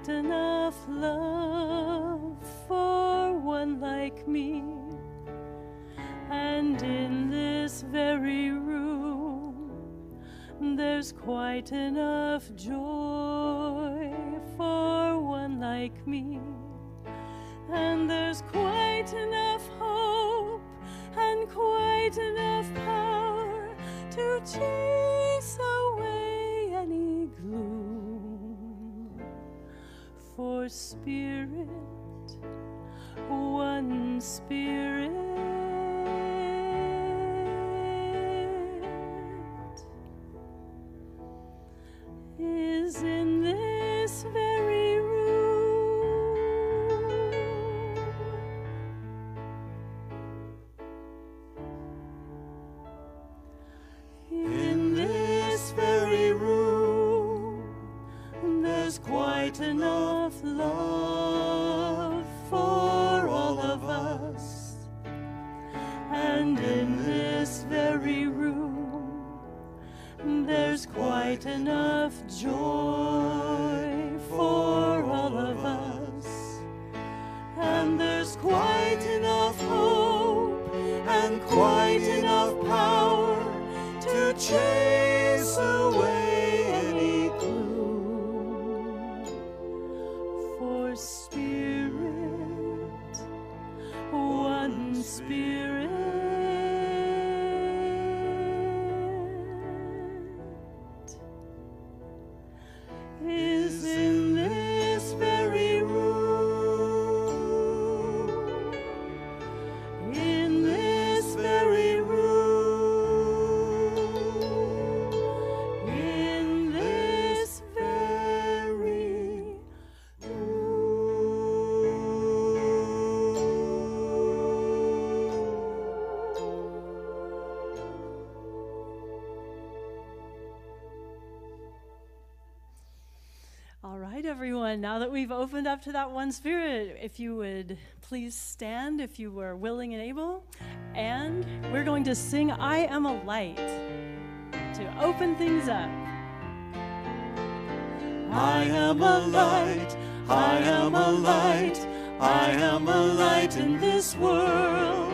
quite enough love for one like me. And in this very room, there's quite enough joy for one like me. And there's quite enough hope and quite enough power to chase away any gloom. For spirit, one spirit, is in this very room. In this very room, there's quite enough love for all of us. And in this very room, there's quite enough joy for all of us. And there's quite enough hope and quite enough power to chase away any gloom. For spirit, one spirit, is in this very room. In this very room. In this very All right, everyone, now that we've opened up to that one spirit, if you would please stand if you were willing and able. And we're going to sing I Am a Light to open things up. I am a light, I am a light, I am a light in this world.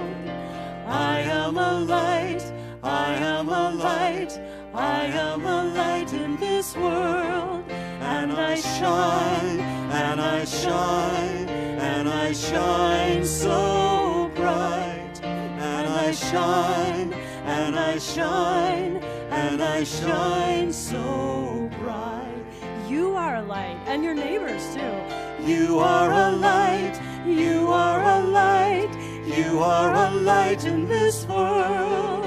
I am a light, I am a light, I am a light in this world. And I shine, and I shine, and I shine so bright. And I shine, and I shine, and I shine so bright. You are a light, and your neighbors too. You are a light, you are a light, you are a light in this world.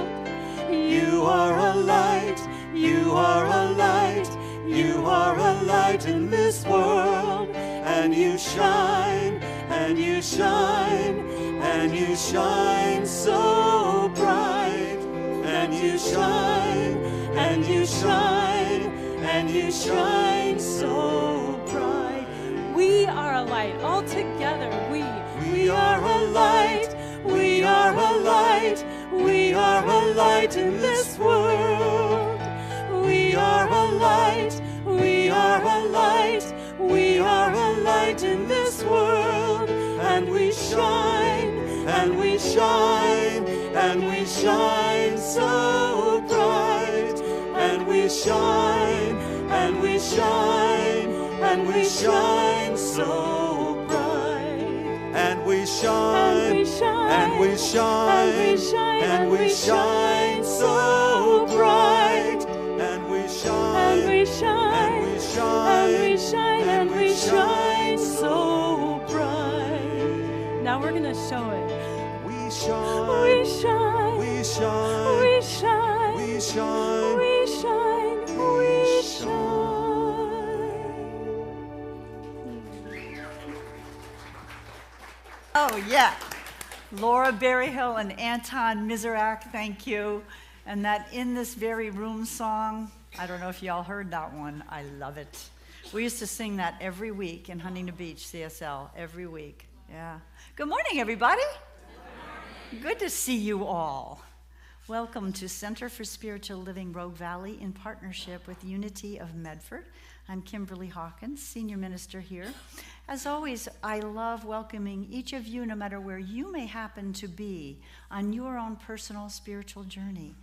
You are a light, you are a light, you are a light in this world. And you shine, and you shine, and you shine so bright. And you shine, and you shine, and you shine so bright. We are a light, all together we are a light, we are a light, we are a light in this world. We are a light, we are a light, we are a light in this world. And we shine, and we shine, and we shine so bright. And we shine, and we shine, and we shine so bright. And we shine, and we shine, and we shine so bright. And we shine, and we shine, and we shine, and we shine so bright. Now we're gonna show it. We shine, we shine, we shine, we shine, we shine, we shine, we shine. Oh yeah, Laura Berryhill and Anton Miserak, thank you. And that In This Very Room song, I don't know if y'all heard that one. I love it. We used to sing that every week in Huntington Beach, CSL, every week. Yeah. Good morning, everybody. Good morning. Good to see you all. Welcome to Center for Spiritual Living Rogue Valley in partnership with Unity of Medford. I'm Kimberly Hawkins, Senior Minister here. As always, I love welcoming each of you, no matter where you may happen to be, on your own personal spiritual journey.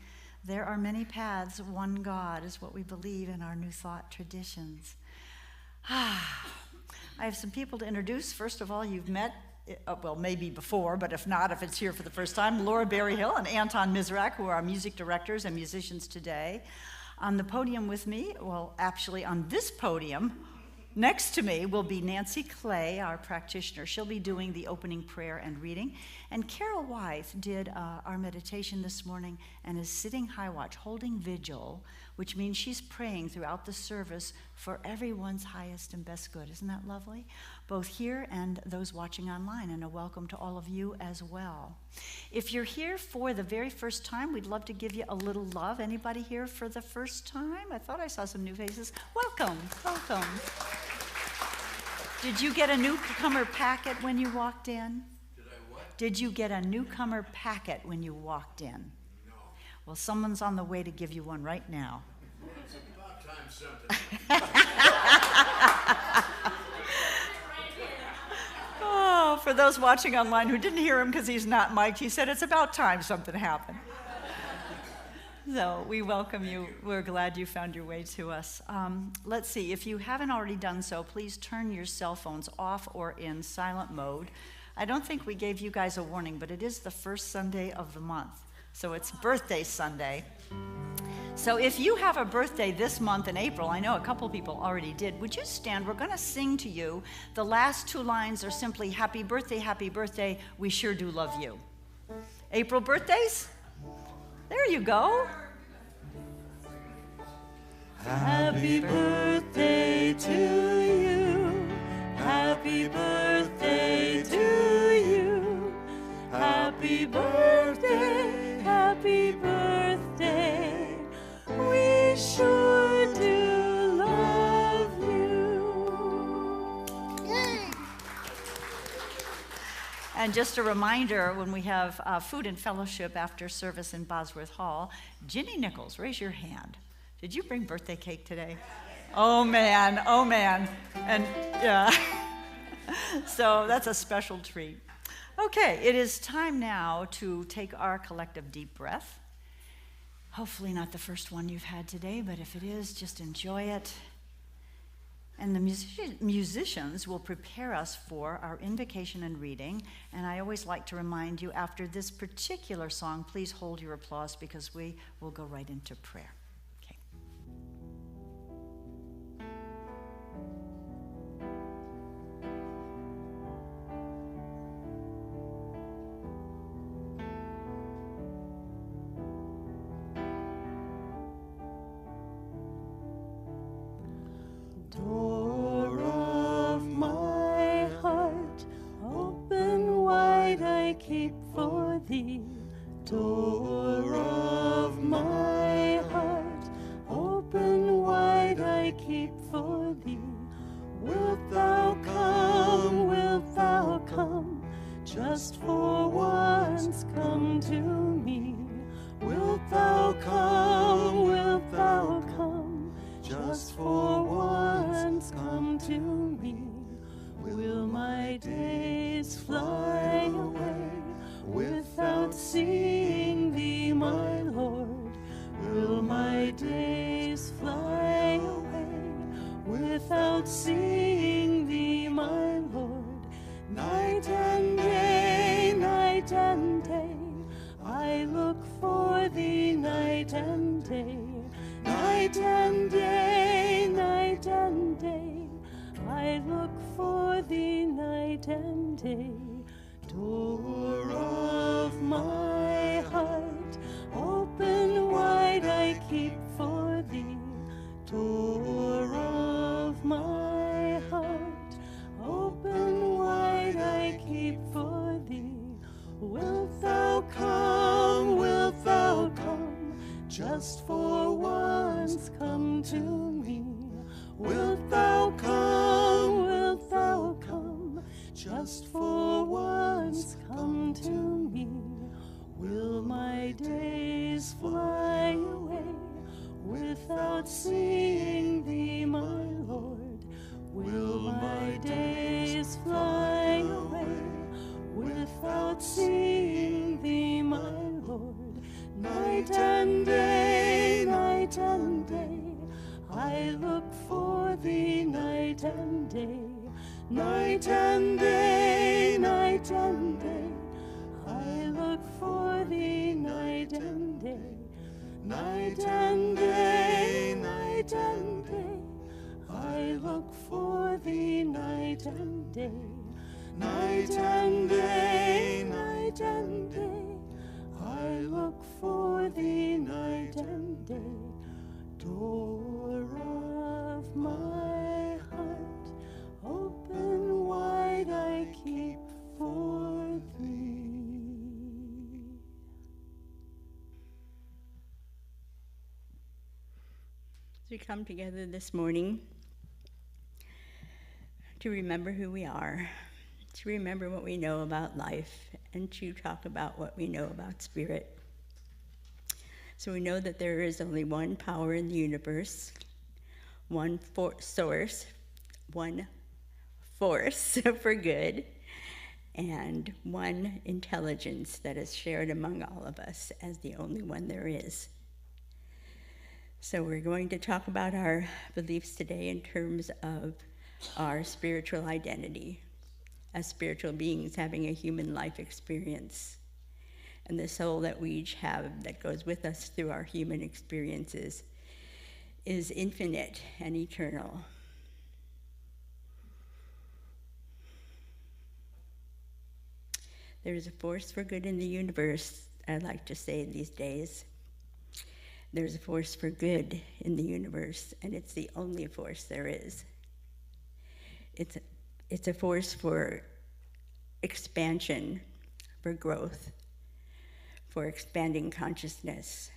There are many paths, one God is what we believe in our New Thought traditions. I have some people to introduce. First of all, you've met, well, maybe before, but if not, if it's here for the first time, Laura Berryhill and Anton Mizrak, who are our music directors and musicians today. On the podium with me, well, actually on this podium, next to me will be Nancy Clay, our practitioner. She'll be doing the opening prayer and reading. And Carol Wythe did our meditation this morning and is sitting high watch, holding vigil, which means she's praying throughout the service for everyone's highest and best good. Isn't that lovely? Both here and those watching online, and a welcome to all of you as well. If you're here for the very first time, we'd love to give you a little love. Anybody here for the first time? I thought I saw some new faces. Welcome, welcome. Did you get a newcomer packet when you walked in? Did I what? Did you get a newcomer packet when you walked in? No. Well, someone's on the way to give you one right now. Well, it's about time something. Oh, for those watching online who didn't hear him because he's not mic'd, he said it's about time something happened. So we welcome you. We're glad you found your way to us. Let's see, if you haven't already done so, please turn your cell phones off or in silent mode. I don't think we gave you guys a warning, but it is the first Sunday of the month, so it's Birthday Sunday. So if you have a birthday this month in April, I know a couple people already did, would you stand? We're going to sing to you. The last two lines are simply, happy birthday, we sure do love you. April birthdays? There you go. Happy birthday to you. Happy birthday to you. Happy birthday, happy birthday. We sure do love you. Yay. And just a reminder, when we have food and fellowship after service in Bosworth Hall, Ginny Nichols, raise your hand. Did you bring birthday cake today? Oh man, oh man. And yeah, so that's a special treat. Okay, it is time now to take our collective deep breath. Hopefully not the first one you've had today, but if it is, just enjoy it. And the musicians will prepare us for our invocation and reading. And I always like to remind you, after this particular song, please hold your applause because we will go right into prayer. Okay. Door of my heart, open wide I keep for thee. Door of my heart, open wide I keep for thee. Wilt thou come, just for once come to me? Wilt thou come, just for once come to me? Will my days fly away without seeing thee, my Lord? Will my days fly away without seeing thee, my Lord? Night and day, I look for thee night and day. Night and day, I look for thee night and day. Door of my heart, open wide I keep for thee. Door of my heart, open wide I keep for thee. Wilt thou come, just for once come to me? Wilt thou come, just for once come to me? Will my days fly away without seeing thee, my Lord? days fly away without seeing thee, my Lord. Night and day, I look for thee night and day. Night and day, I look for thee night and day. Night and day, I look for thee night and day. Night and day, I look for thee night and day. Door of my heart, open wide I keep for thee. As we come together this morning to remember who we are, to remember what we know about life, and to talk about what we know about spirit. So we know that there is only one power in the universe, one source, one force for good, and one intelligence that is shared among all of us as the only one there is. So we're going to talk about our beliefs today in terms of our spiritual identity as spiritual beings having a human life experience, and the soul that we each have that goes with us through our human experiences is infinite and eternal. There is a force for good in the universe, I like to say these days. There's a force for good in the universe, and it's the only force there is. It's a force for expansion, for growth, for expanding consciousness.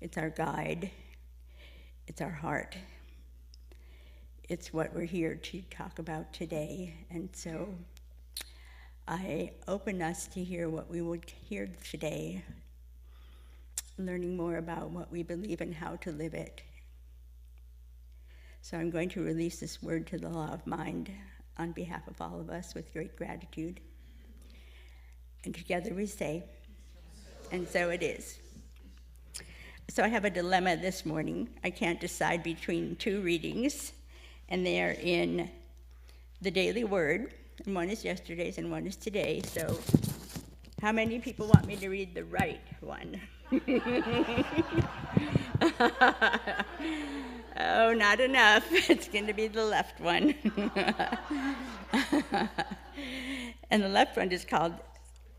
It's our guide. It's our heart. It's what we're here to talk about today. And so I open us to hear what we would hear today, learning more about what we believe and how to live it. So I'm going to release this word to the law of mind on behalf of all of us with great gratitude. And together we say, and so it is. So I have a dilemma this morning. I can't decide between two readings, and they are in the Daily Word, and one is yesterday's and one is today. So how many people want me to read the right one? Oh, not enough. It's going to be the left one. And the left one is called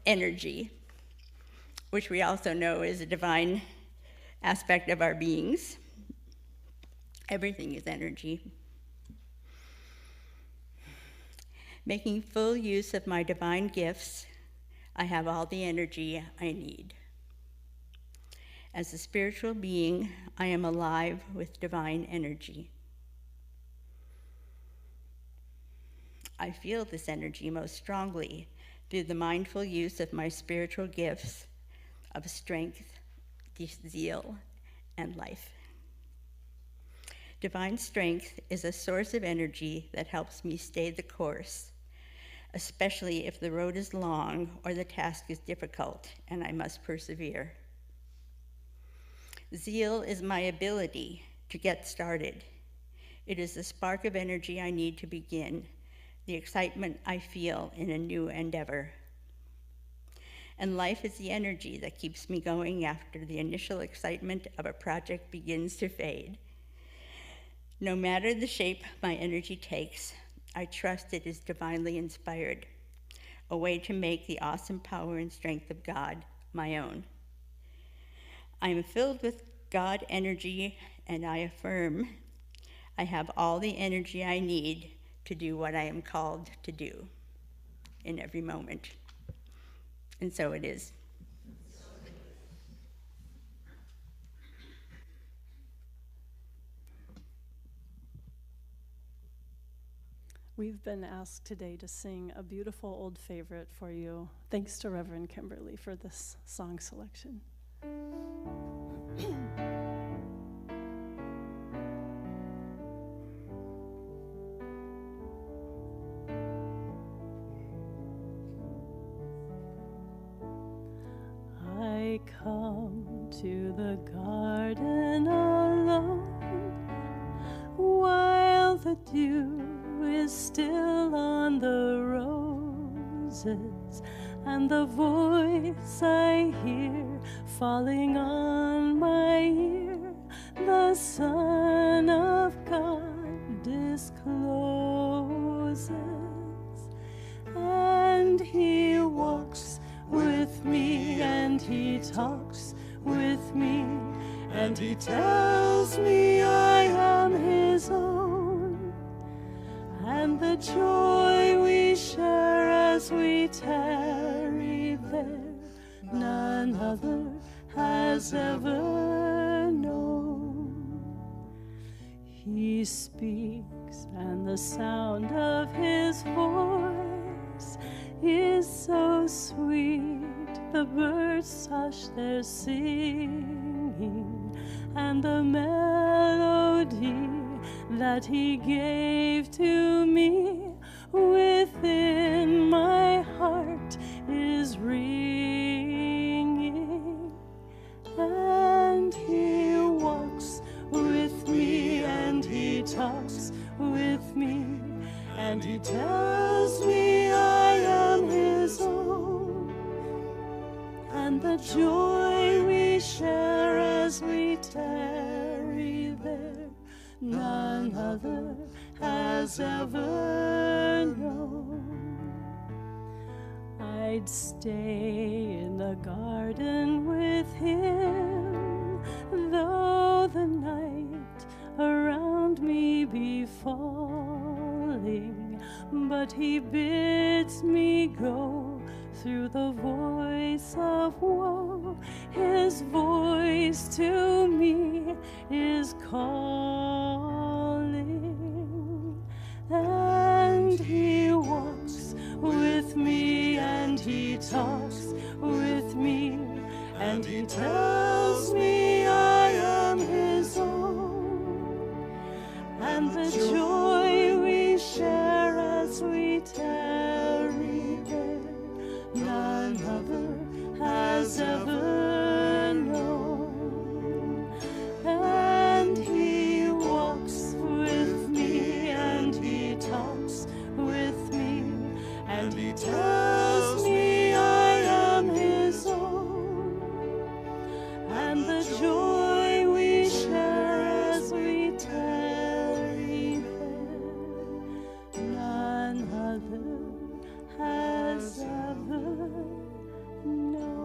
energy, which we also know is a divine aspect of our beings. Everything is energy. Making full use of my divine gifts, I have all the energy I need. As a spiritual being, I am alive with divine energy. I feel this energy most strongly through the mindful use of my spiritual gifts of strength, zeal, and life. Divine strength is a source of energy that helps me stay the course, especially if the road is long or the task is difficult and I must persevere. Zeal is my ability to get started. It is the spark of energy I need to begin, the excitement I feel in a new endeavor. And life is the energy that keeps me going after the initial excitement of a project begins to fade. No matter the shape my energy takes, I trust it is divinely inspired, a way to make the awesome power and strength of God my own. I am filled with God energy, and I affirm I have all the energy I need to do what I am called to do in every moment. And so it is. We've been asked today to sing a beautiful old favorite for you. Thanks to Reverend Kimberly for this song selection. to the garden alone, while the dew is still on the roses, and the voice I hear falling on my ear, the Son of God discloses. And he walks with me, and he talks with me, and he tells me I am his own. And the joy we share as we tarry there, none other has ever known. He speaks, and the sound of his voice is so sweet. The birds hush their singing, and the melody that he gave to me within my heart is ringing. And he walks with me, and he talks with me, and he tells me I am his own. And the joy we share as we tarry there, none other has ever known. I'd stay in the garden with him, though the night around me be falling, but he bids me go through the voice of woe. His voice to me is calling, and he walks with me, and he talks with me, and he tells me I am his own. And the joy we share as we tarry there, none other has ever known. And he walks with me, and he talks with me, and he tells me I am his own. And the joy we share as we tarry there, none other has ever known.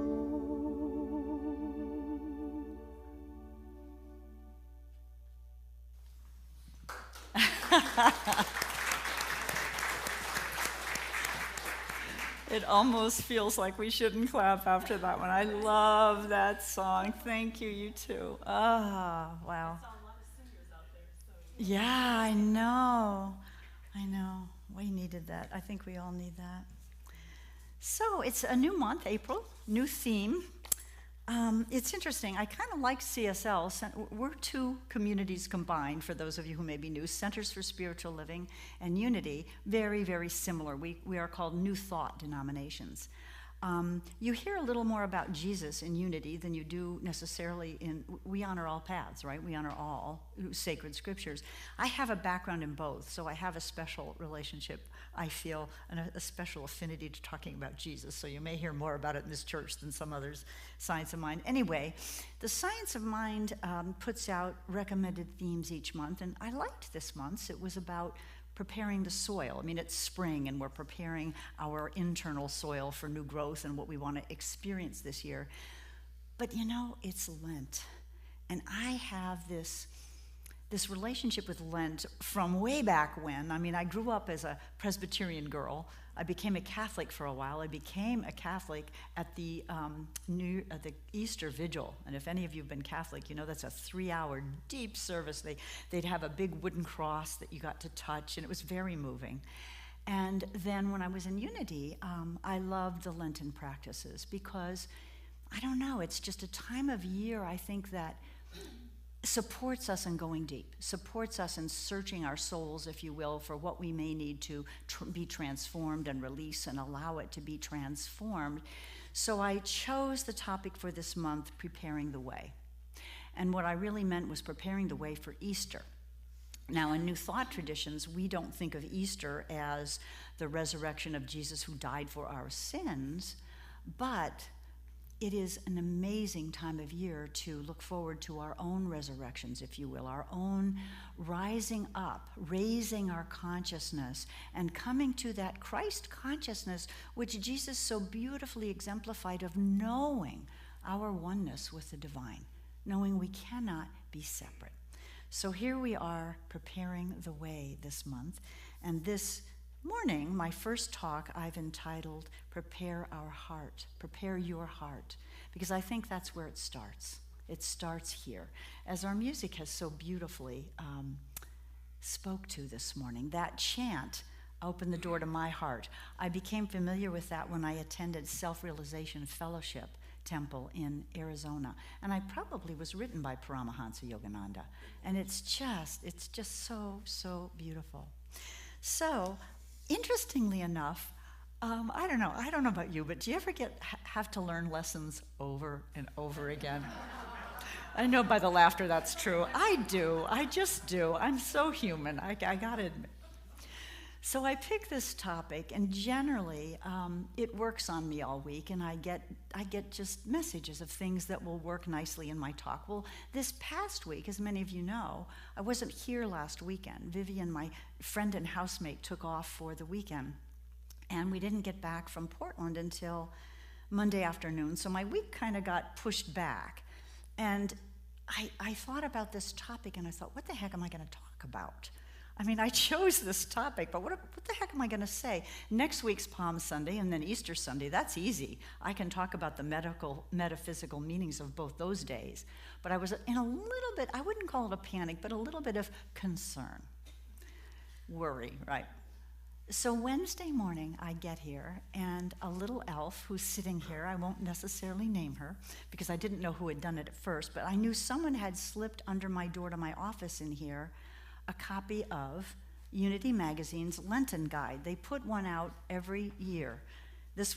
It almost feels like we shouldn't clap after that one. I love that song. Thank you, you too. Ah, wow. Yeah, I know. We needed that. I think we all need that. So it's a new month, April, new theme. It's interesting. I kind of like CSL. We're two communities combined, for those of you who may be new, Centers for Spiritual Living and Unity, very, very similar. We are called New Thought denominations. You hear a little more about Jesus in Unity than you do necessarily in, we honor all paths, right? We honor all sacred scriptures. I have a background in both, so I have a special relationship, I feel, and a special affinity to talking about Jesus. So you may hear more about it in this church than some others. Science of Mind. Anyway, the Science of Mind puts out recommended themes each month, and I liked this month's. It was about preparing the soil. I mean, it's spring, and we're preparing our internal soil for new growth and what we want to experience this year. But you know, it's Lent, and I have this relationship with Lent from way back when. I mean, I grew up as a Presbyterian girl. I became a Catholic for a while. I became a Catholic at the Easter Vigil. And if any of you have been Catholic, you know that's a 3-hour deep service. They'd have a big wooden cross that you got to touch, and it was very moving. And then when I was in Unity, I loved the Lenten practices because, I don't know, it's just a time of year, I think, that supports us in going deep, supports us in searching our souls, if you will, for what we may need to be transformed and release and allow it to be transformed So I chose the topic for this month, Preparing the Way. And what I really meant was preparing the way for Easter. Now, in New Thought traditions, we don't think of Easter as the resurrection of Jesus who died for our sins, but it is an amazing time of year to look forward to our own resurrections, if you will, our own rising up, raising our consciousness, and coming to that Christ consciousness, which Jesus so beautifully exemplified, of knowing our oneness with the divine, knowing we cannot be separate. So here we are preparing the way this month, and this morning, my first talk, I've entitled, Prepare Our Heart, Prepare Your Heart, because I think that's where it starts. It starts here. As our music has so beautifully spoke to this morning, that chant, Open the Door to My Heart, I became familiar with that when I attended Self-Realization Fellowship Temple in Arizona. And I probably was written by Paramahansa Yogananda. And it's just so beautiful. So, interestingly enough, I don't know about you, but do you ever have to learn lessons over and over again? I know by the laughter that's true. I do. I just do. I'm so human. I gotta admit. So I picked this topic, and generally it works on me all week, and I get just messages of things that will work nicely in my talk. Well, this past week, as many of you know, I wasn't here last weekend. Vivian, my friend and housemate, took off for the weekend, and we didn't get back from Portland until Monday afternoon, so my week kind of got pushed back. And I thought about this topic, and I thought, what the heck am I going to talk about? I mean, I chose this topic, but what the heck am I going to say? Next week's Palm Sunday and then Easter Sunday, that's easy. I can talk about the metaphysical meanings of both those days. But I was in a little bit, I wouldn't call it a panic, but a little bit of concern, worry, right? So Wednesday morning, I get here, and a little elf who's sitting here, I won't necessarily name her, because I didn't know who had done it at first, but I knew someone had slipped under my door to my office in here a copy of Unity Magazine's Lenten Guide. They put one out every year. This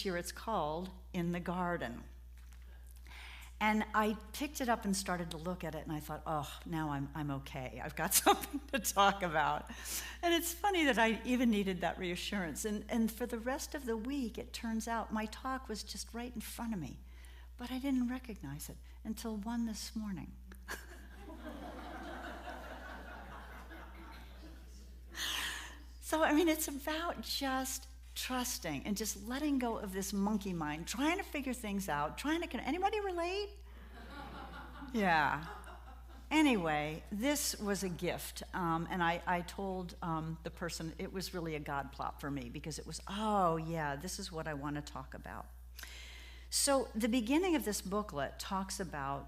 year it's called In the Garden. And I picked it up and started to look at it, and I thought, oh, now I'm okay. I've got something to talk about. And it's funny that I even needed that reassurance. And for the rest of the week, it turns out my talk was just right in front of me. But I didn't recognize it until 1 this morning. So, I mean, it's about just trusting and just letting go of this monkey mind, trying to figure things out, can anybody relate? Yeah. Anyway, this was a gift, and I told the person it was really a God plot for me, because it was, oh yeah, this is what I want to talk about. So the beginning of this booklet talks about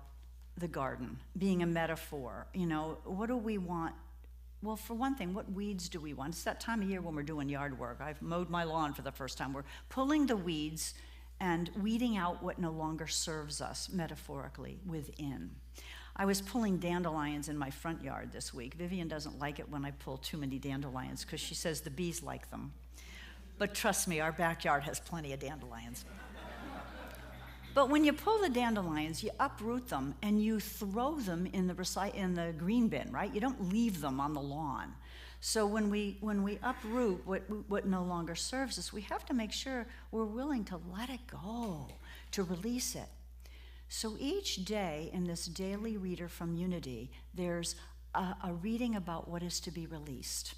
the garden being a metaphor. You know, what do we want? Well, for one thing, what weeds do we want? It's that time of year when we're doing yard work. I've mowed my lawn for the first time. We're pulling the weeds and weeding out what no longer serves us, metaphorically, within. I was pulling dandelions in my front yard this week. Vivian doesn't like it when I pull too many dandelions because she says the bees like them. But trust me, our backyard has plenty of dandelions. But when you pull the dandelions, you uproot them and you throw them in the green bin, right? You don't leave them on the lawn. So when we uproot what no longer serves us, we have to make sure we're willing to let it go, to release it. So each day in this daily reader from Unity, there's a reading about what is to be released.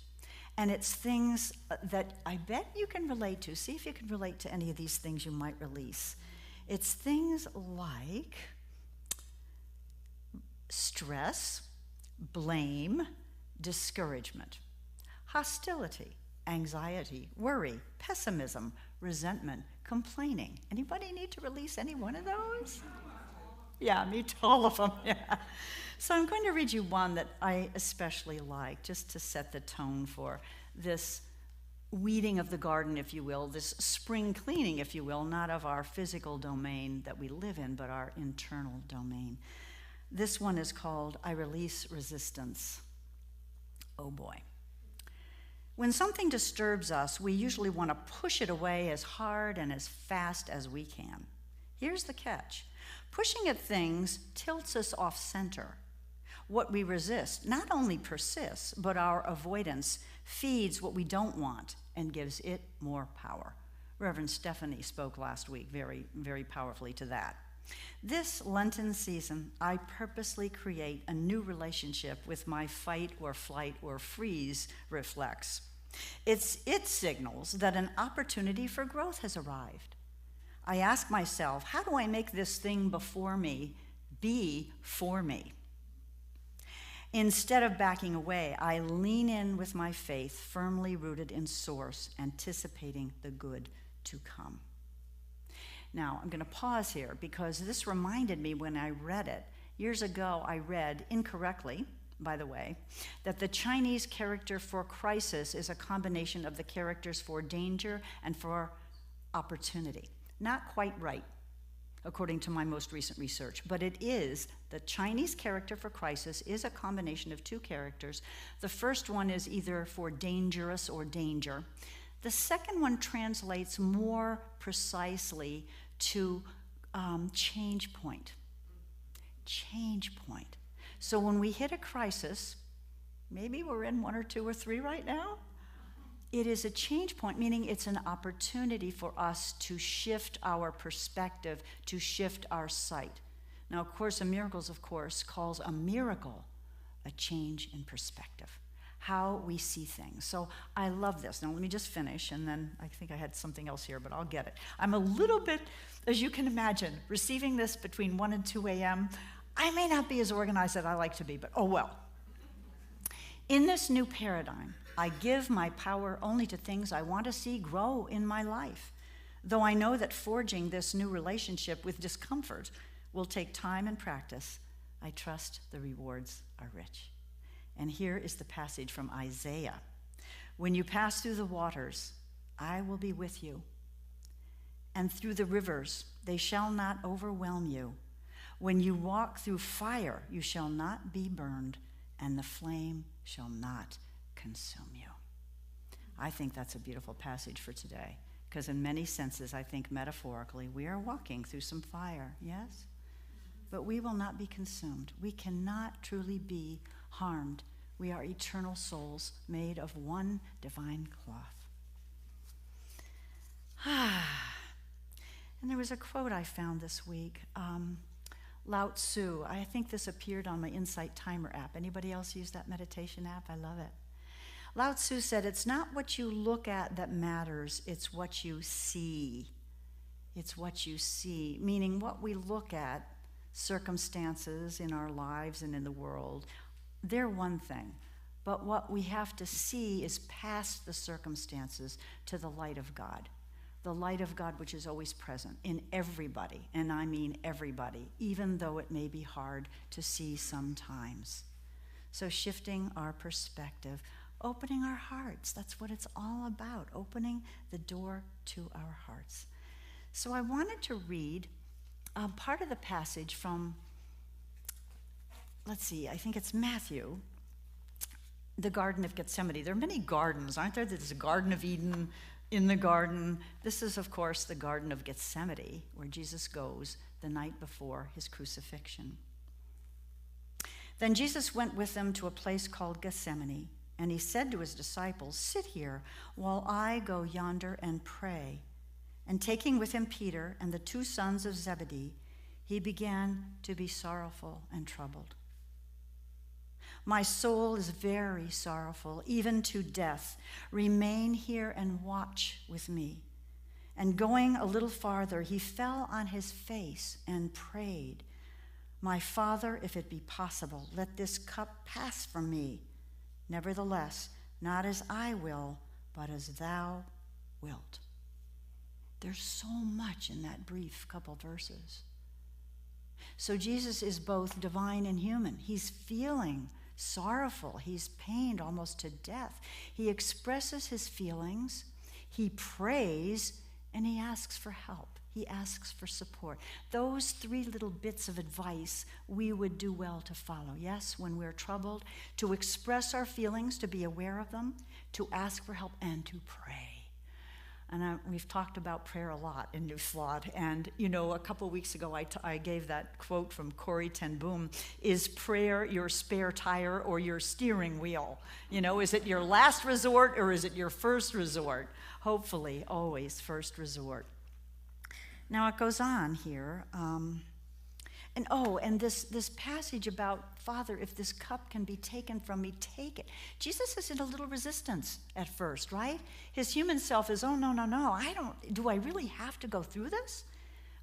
And it's things that I bet you can relate to. See if you can relate to any of these things you might release. It's things like stress, blame, discouragement, hostility, anxiety, worry, pessimism, resentment, complaining. Anybody need to release any one of those? Yeah, me too, all of them, yeah. So I'm going to read you one that I especially like, just to set the tone for this weeding of the garden, if you will, this spring cleaning, if you will, not of our physical domain that we live in, but our internal domain. This one is called I Release Resistance. Oh boy. When something disturbs us, we usually want to push it away as hard and as fast as we can. Here's the catch. Pushing at things tilts us off center. What we resist not only persists, but our avoidance feeds what we don't want and gives it more power. Reverend Stephanie spoke last week very, very powerfully to that. This Lenten season, I purposely create a new relationship with my fight or flight or freeze reflex. It signals that an opportunity for growth has arrived. I ask myself, how do I make this thing before me be for me? Instead of backing away, I lean in with my faith firmly rooted in source, anticipating the good to come. Now, I'm going to pause here because this reminded me when I read it. Years ago, I read incorrectly, by the way, that the Chinese character for crisis is a combination of the characters for danger and for opportunity. Not quite right, according to my most recent research, but it is. The Chinese character for crisis is a combination of two characters. The first one is either for dangerous or danger. The second one translates more precisely to change point. Change point. So when we hit a crisis, maybe we're in 1 or 2 or 3 right now, it is a change point, meaning it's an opportunity for us to shift our perspective, to shift our sight. Now, Course in Miracles, of course, calls a miracle a change in perspective, how we see things. So I love this. Now, let me just finish, and then I think I had something else here, but I'll get it. I'm a little bit, as you can imagine, receiving this between 1 and 2 a.m. I may not be as organized as I like to be, but oh well. In this new paradigm, I give my power only to things I want to see grow in my life. Though I know that forging this new relationship with discomfort will take time and practice, I trust the rewards are rich. And here is the passage from Isaiah. When you pass through the waters, I will be with you. And through the rivers, they shall not overwhelm you. When you walk through fire, you shall not be burned, and the flame shall not consume you. I think that's a beautiful passage for today, because in many senses, I think metaphorically, we are walking through some fire, yes? But we will not be consumed. We cannot truly be harmed. We are eternal souls made of one divine cloth. And there was a quote I found this week. Lao Tzu, I think this appeared on my Insight Timer app. Anybody else use that meditation app? I love it. Lao Tzu said, it's not what you look at that matters, it's what you see. It's what you see, meaning what we look at, circumstances in our lives and in the world, they're one thing. But what we have to see is past the circumstances to the light of God. The light of God which is always present in everybody, and I mean everybody, even though it may be hard to see sometimes. So shifting our perspective, opening our hearts, that's what it's all about, opening the door to our hearts. So I wanted to read part of the passage from, let's see, I think it's Matthew, the Garden of Gethsemane. There are many gardens, aren't there? There's a Garden of Eden in the garden. This is, of course, the Garden of Gethsemane, where Jesus goes the night before his crucifixion. Then Jesus went with them to a place called Gethsemane, and he said to his disciples, sit here while I go yonder and pray. And taking with him Peter and the 2 sons of Zebedee, he began to be sorrowful and troubled. My soul is very sorrowful, even to death. Remain here and watch with me. And going a little farther, he fell on his face and prayed, my Father, if it be possible, let this cup pass from me. Nevertheless, not as I will, but as thou wilt. There's so much in that brief couple verses. So Jesus is both divine and human. He's feeling sorrowful. He's pained almost to death. He expresses his feelings, he prays, and he asks for help. He asks for support. Those 3 little bits of advice we would do well to follow. Yes, when we're troubled, to express our feelings, to be aware of them, to ask for help, and to pray. And we've talked about prayer a lot in New Thought. And, a couple weeks ago, I gave that quote from Corrie ten Boom, is prayer your spare tire or your steering wheel? Is it your last resort or is it your first resort? Hopefully, always first resort. Now it goes on here. And this passage about, Father, if this cup can be taken from me, take it. Jesus is in a little resistance at first, right? His human self is, oh, no, do I really have to go through this?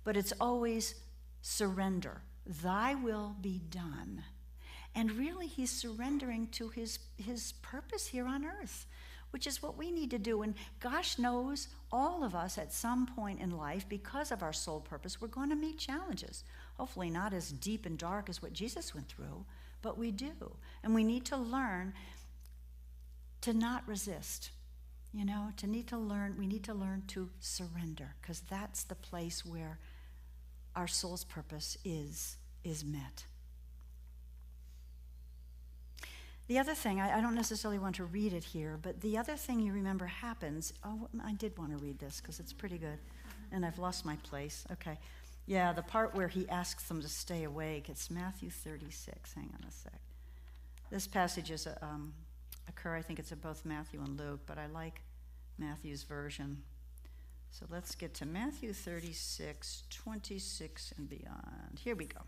But it's always surrender. Thy will be done. And really he's surrendering to his purpose here on earth, which is what we need to do. And gosh knows all of us at some point in life, because of our soul purpose, we're going to meet challenges. Hopefully not as deep and dark as what Jesus went through, but we do. And we need to learn to not resist. We need to learn to surrender, because that's the place where our soul's purpose is met. The other thing, I don't necessarily want to read it here, but the other thing you remember happens, I did want to read this because it's pretty good, and I've lost my place. Okay. Yeah, the part where he asks them to stay awake, it's Matthew 36. Hang on a sec. This passage is I think it's in both Matthew and Luke, but I like Matthew's version. So let's get to Matthew 36, 26 and beyond. Here we go.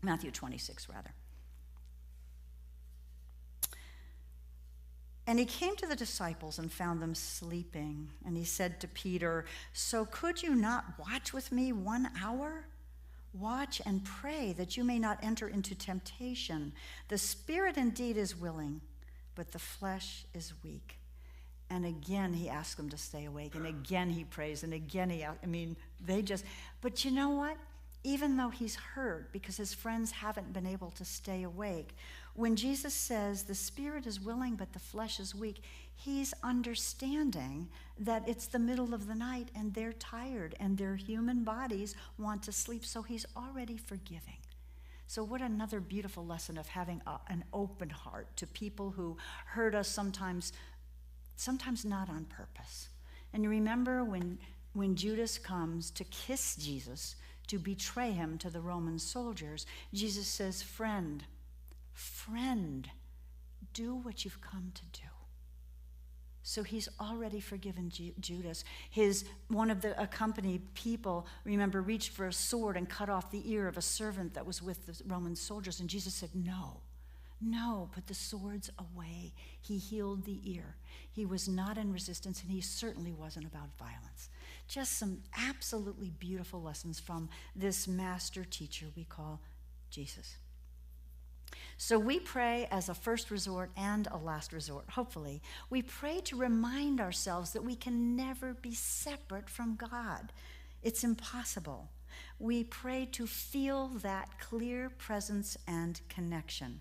Matthew 26, rather. And he came to the disciples and found them sleeping. And he said to Peter, so could you not watch with me 1 hour? Watch and pray that you may not enter into temptation. The spirit indeed is willing, but the flesh is weak. And again, he asks them to stay awake. And again, he prays. And again, but you know what? Even though he's hurt because his friends haven't been able to stay awake, when Jesus says the spirit is willing but the flesh is weak, he's understanding that it's the middle of the night and they're tired and their human bodies want to sleep, so he's already forgiving. So what another beautiful lesson of having an open heart to people who hurt us sometimes not on purpose. And you remember when Judas comes to kiss Jesus, to betray him to the Roman soldiers, Jesus says, friend, do what you've come to do. So he's already forgiven Judas. One of the accompanied people, remember, reached for a sword and cut off the ear of a servant that was with the Roman soldiers. And Jesus said, no, put the swords away. He healed the ear. He was not in resistance, and he certainly wasn't about violence. Just some absolutely beautiful lessons from this master teacher we call Jesus. So we pray as a first resort and a last resort, hopefully. We pray to remind ourselves that we can never be separate from God. It's impossible. We pray to feel that clear presence and connection,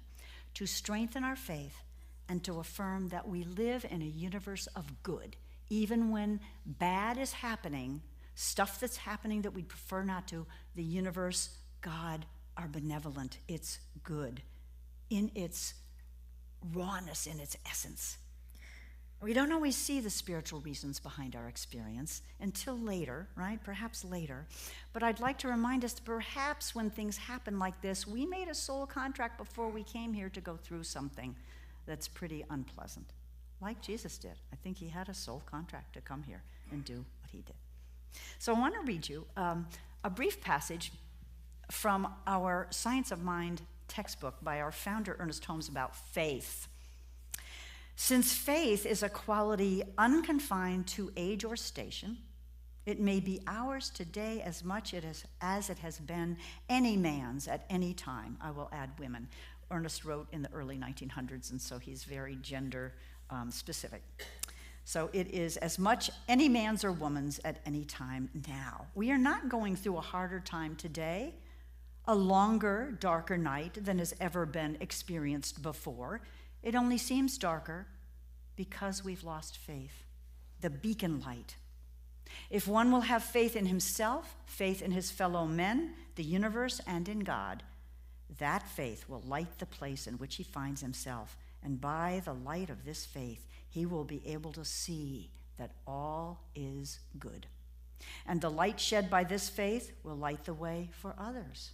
to strengthen our faith, and to affirm that we live in a universe of good. Even when bad is happening, stuff that's happening that we'd prefer not to, the universe, God, are benevolent. It's good in its rawness, in its essence. We don't always see the spiritual reasons behind our experience until later, right? Perhaps later. But I'd like to remind us that perhaps when things happen like this, we made a soul contract before we came here to go through something that's pretty unpleasant, like Jesus did. I think he had a soul contract to come here and do what he did. So I want to read you a brief passage from our Science of Mind textbook by our founder, Ernest Holmes, about faith. Since faith is a quality unconfined to age or station, it may be ours today as much as it has been any man's at any time. I will add women. Ernest wrote in the early 1900s, and so he's very gender specific. So it is as much any man's or woman's at any time now. We are not going through a harder time today, a longer, darker night than has ever been experienced before. It only seems darker because we've lost faith, the beacon light. If one will have faith in himself, faith in his fellow men, the universe, and in God, that faith will light the place in which he finds himself. And by the light of this faith, he will be able to see that all is good. And the light shed by this faith will light the way for others.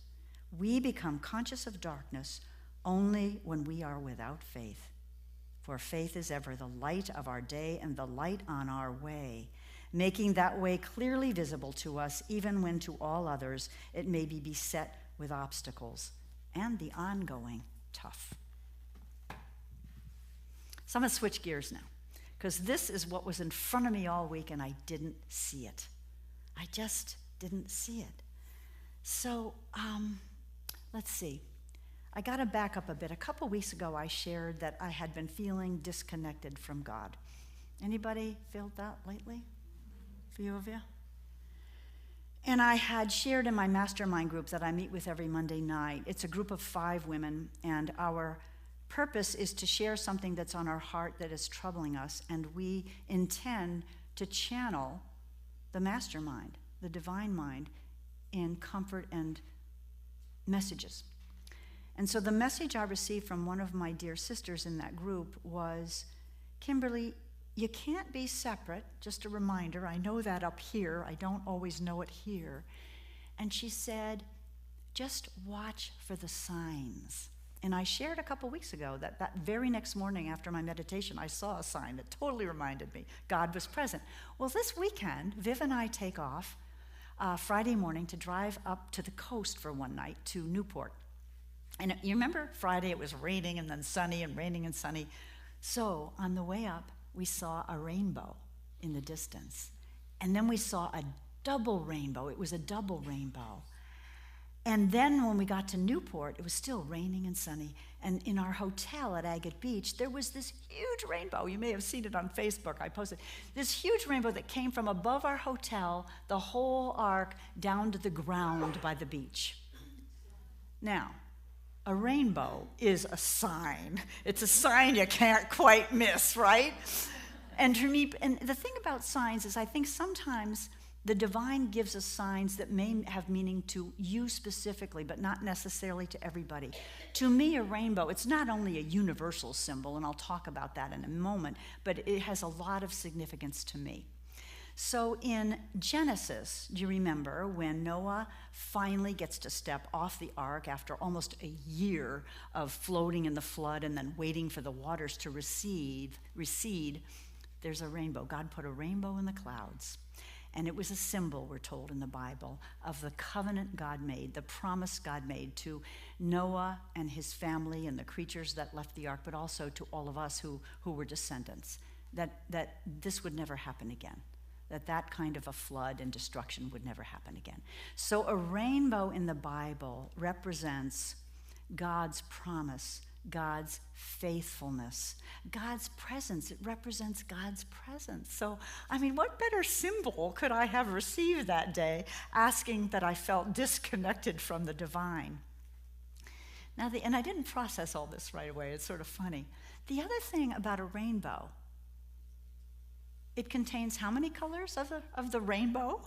We become conscious of darkness only when we are without faith. For faith is ever the light of our day and the light on our way, making that way clearly visible to us, even when to all others it may be beset with obstacles and the ongoing tough. So I'm going to switch gears now, because this is what was in front of me all week, and I didn't see it. I just didn't see it. So let's see. I got to back up a bit. A couple weeks ago, I shared that I had been feeling disconnected from God. Anybody felt that lately? A few of you? And I had shared in my mastermind group that I meet with every Monday night. It's a group of 5 women, and our purpose is to share something that's on our heart that is troubling us, and we intend to channel the mastermind, the divine mind, in comfort and messages. And so the message I received from one of my dear sisters in that group was, Kimberly, you can't be separate. Just a reminder, I know that up here. I don't always know it here. And she said, just watch for the signs. And I shared a couple weeks ago that very next morning after my meditation, I saw a sign that totally reminded me God was present. Well, this weekend, Viv and I take off Friday morning to drive up to the coast for one night to Newport. And you remember Friday it was raining and then sunny and raining and sunny. So on the way up, we saw a rainbow in the distance. And then we saw a double rainbow. It was a double rainbow. And then when we got to Newport, it was still raining and sunny. And in our hotel at Agate Beach, there was this huge rainbow. You may have seen it on Facebook. I posted this huge rainbow that came from above our hotel, the whole arc, down to the ground by the beach. Now, a rainbow is a sign. It's a sign you can't quite miss, right? And for me, and the thing about signs is I think sometimes the divine gives us signs that may have meaning to you specifically, but not necessarily to everybody. To me, a rainbow, it's not only a universal symbol, and I'll talk about that in a moment, but it has a lot of significance to me. So in Genesis, do you remember when Noah finally gets to step off the ark after almost a year of floating in the flood and then waiting for the waters to recede, there's a rainbow. God put a rainbow in the clouds. And it was a symbol, we're told in the Bible, of the covenant God made, the promise God made to Noah and his family and the creatures that left the ark, but also to all of us who were descendants, that this would never happen again, that kind of a flood and destruction would never happen again. So a rainbow in the Bible represents God's promise, God's faithfulness, God's presence. It represents God's presence. So, I mean, what better symbol could I have received that day, asking that I felt disconnected from the divine? Now, and I didn't process all this right away. It's sort of funny. The other thing about a rainbow, it contains how many colors of the rainbow?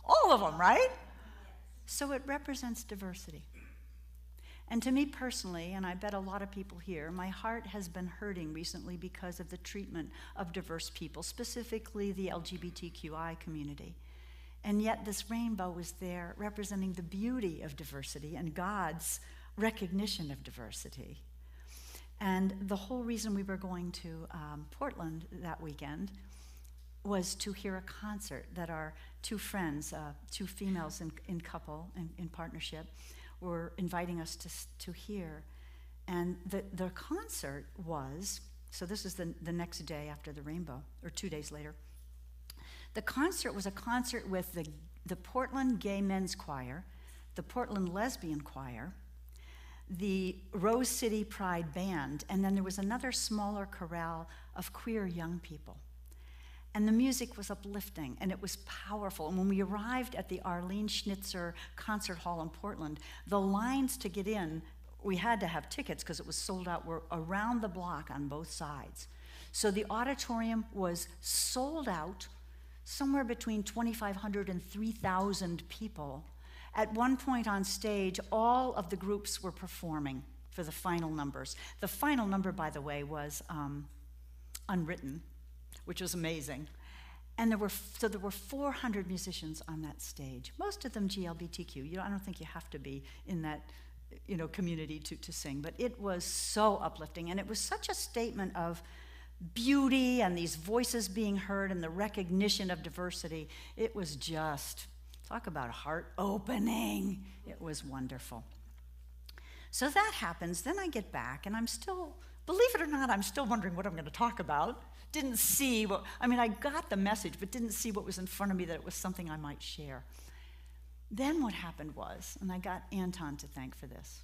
All of them, right? So it represents diversity. And to me personally, and I bet a lot of people here, my heart has been hurting recently because of the treatment of diverse people, specifically the LGBTQI community. And yet this rainbow was there representing the beauty of diversity and God's recognition of diversity. And the whole reason we were going to Portland that weekend was to hear a concert that our 2 friends, 2 females in couple, in partnership, were inviting us to hear. And the concert was, so this is the next day after the rainbow, or 2 days later. The concert was a concert with the Portland Gay Men's Choir, the Portland Lesbian Choir, the Rose City Pride Band, and then there was another smaller chorale of queer young people. And the music was uplifting, and it was powerful. And when we arrived at the Arlene Schnitzer Concert Hall in Portland, the lines to get in, we had to have tickets because it was sold out, were around the block on both sides. So the auditorium was sold out somewhere between 2,500 and 3,000 people. At one point on stage, all of the groups were performing for the final numbers. The final number, by the way, was unwritten, which was amazing. And there were 400 musicians on that stage, most of them GLBTQ. I don't think you have to be in that community to sing, but it was so uplifting, and it was such a statement of beauty and these voices being heard and the recognition of diversity. It was just, talk about heart opening. It was wonderful. So that happens, then I get back, and I'm still, believe it or not, I'm still wondering what I'm going to talk about. Didn't see I got the message, but didn't see what was in front of me, that it was something I might share. Then what happened was, and I got Anton to thank for this,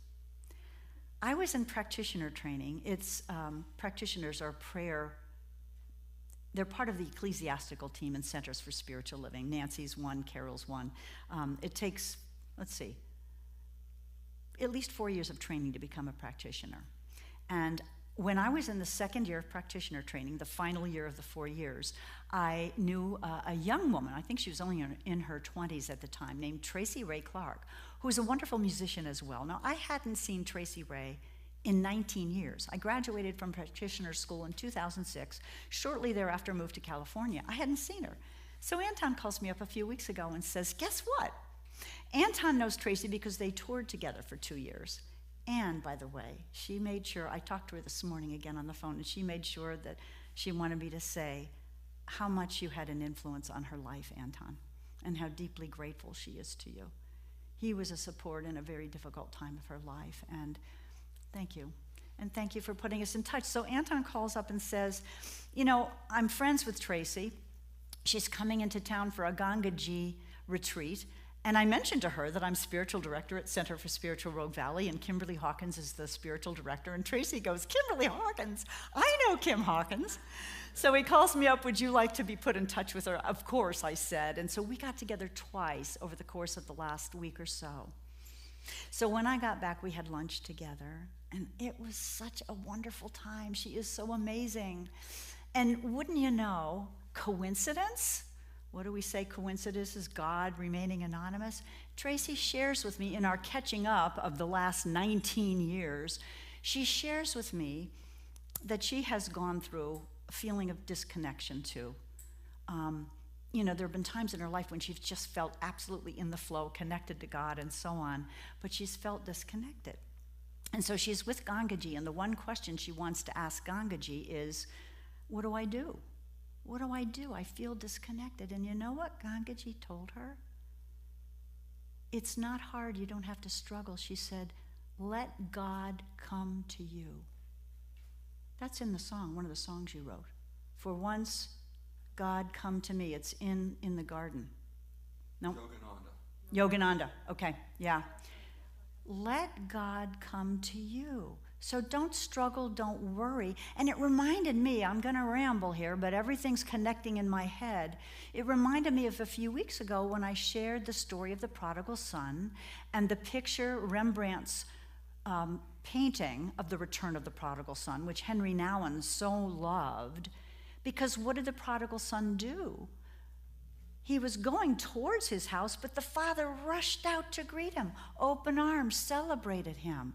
I was in practitioner training. Practitioners are they're part of the ecclesiastical team in Centers for Spiritual Living. Nancy's one, Carol's one. It takes, at least 4 years of training to become a practitioner. And when I was in the second year of practitioner training, the final year of the 4 years, I knew a young woman, I think she was only in her 20s at the time, named Tracy Ray Clark, who was a wonderful musician as well. Now, I hadn't seen Tracy Ray in 19 years. I graduated from practitioner school in 2006. Shortly thereafter, moved to California. I hadn't seen her. So Anton calls me up a few weeks ago and says, guess what? Anton knows Tracy because they toured together for 2 years. And, by the way, she made sure, I talked to her this morning again on the phone, and she made sure that she wanted me to say how much you had an influence on her life, Anton, and how deeply grateful she is to you. He was a support in a very difficult time of her life, and thank you. And thank you for putting us in touch. So Anton calls up and says, I'm friends with Tracy. She's coming into town for a Gangaji retreat. And I mentioned to her that I'm spiritual director at Center for Spiritual Rogue Valley, and Kimberly Hawkins is the spiritual director. And Tracy goes, Kimberly Hawkins? I know Kim Hawkins. So he calls me up, would you like to be put in touch with her? Of course, I said. And so we got together twice over the course of the last week or so. So when I got back, we had lunch together, and it was such a wonderful time. She is so amazing. And wouldn't you know, coincidence? What do we say coincidence is? God remaining anonymous? Tracy shares with me in our catching up of the last 19 years, she shares with me that she has gone through a feeling of disconnection too. There have been times in her life when she's just felt absolutely in the flow, connected to God and so on, but she's felt disconnected. And so she's with Gangaji, and the one question she wants to ask Gangaji is, what do I do? What do I do? I feel disconnected. And you know what Gangaji told her? It's not hard. You don't have to struggle. She said, let God come to you. That's in the song, one of the songs you wrote. For once, God come to me. It's in the garden. No? Yogananda. Okay, yeah. Let God come to you. So don't struggle, don't worry. And it reminded me, I'm going to ramble here, but everything's connecting in my head. It reminded me of a few weeks ago when I shared the story of the prodigal son and the picture, Rembrandt's painting of the return of the prodigal son, which Henry Nouwen so loved. Because what did the prodigal son do? He was going towards his house, but the father rushed out to greet him, open arms, celebrated him.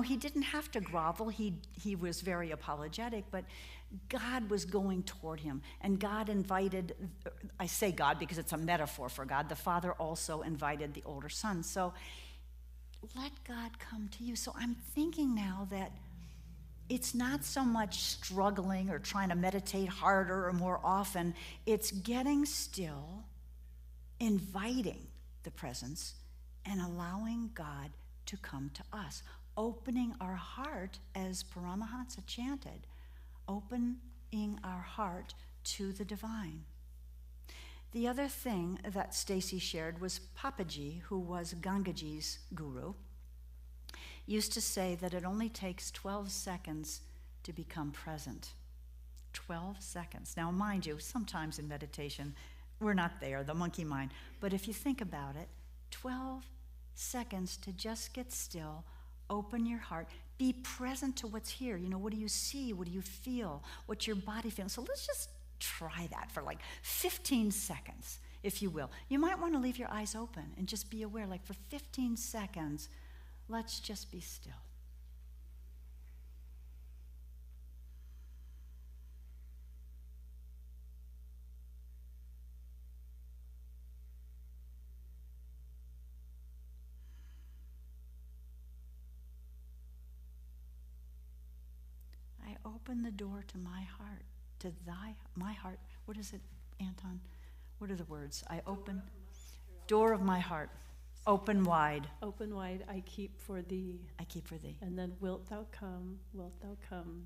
He didn't have to grovel. He was very apologetic, but God was going toward him. And God invited, I say God because it's a metaphor for God, the father also invited the older son. So let God come to you. So I'm thinking now that it's not so much struggling or trying to meditate harder or more often. It's getting still, inviting the presence, and allowing God to come to us. Opening our heart, as Paramahansa chanted, opening our heart to the divine. The other thing that Stacy shared was Papaji, who was Gangaji's guru, used to say that it only takes 12 seconds to become present. 12 seconds. Now, mind you, sometimes in meditation, we're not there, the monkey mind. But if you think about it, 12 seconds to just get still, open your heart, be present to what's here. What do you see? What do you feel? What's your body feeling? So let's just try that for like 15 seconds, if you will. You might want to leave your eyes open and just be aware, like for 15 seconds, let's just be still. I open the door to my heart, to my heart. What is it, Anton? What are the words? I open, door of my heart, open wide. Open wide, I keep for thee. I keep for thee. And then wilt thou come,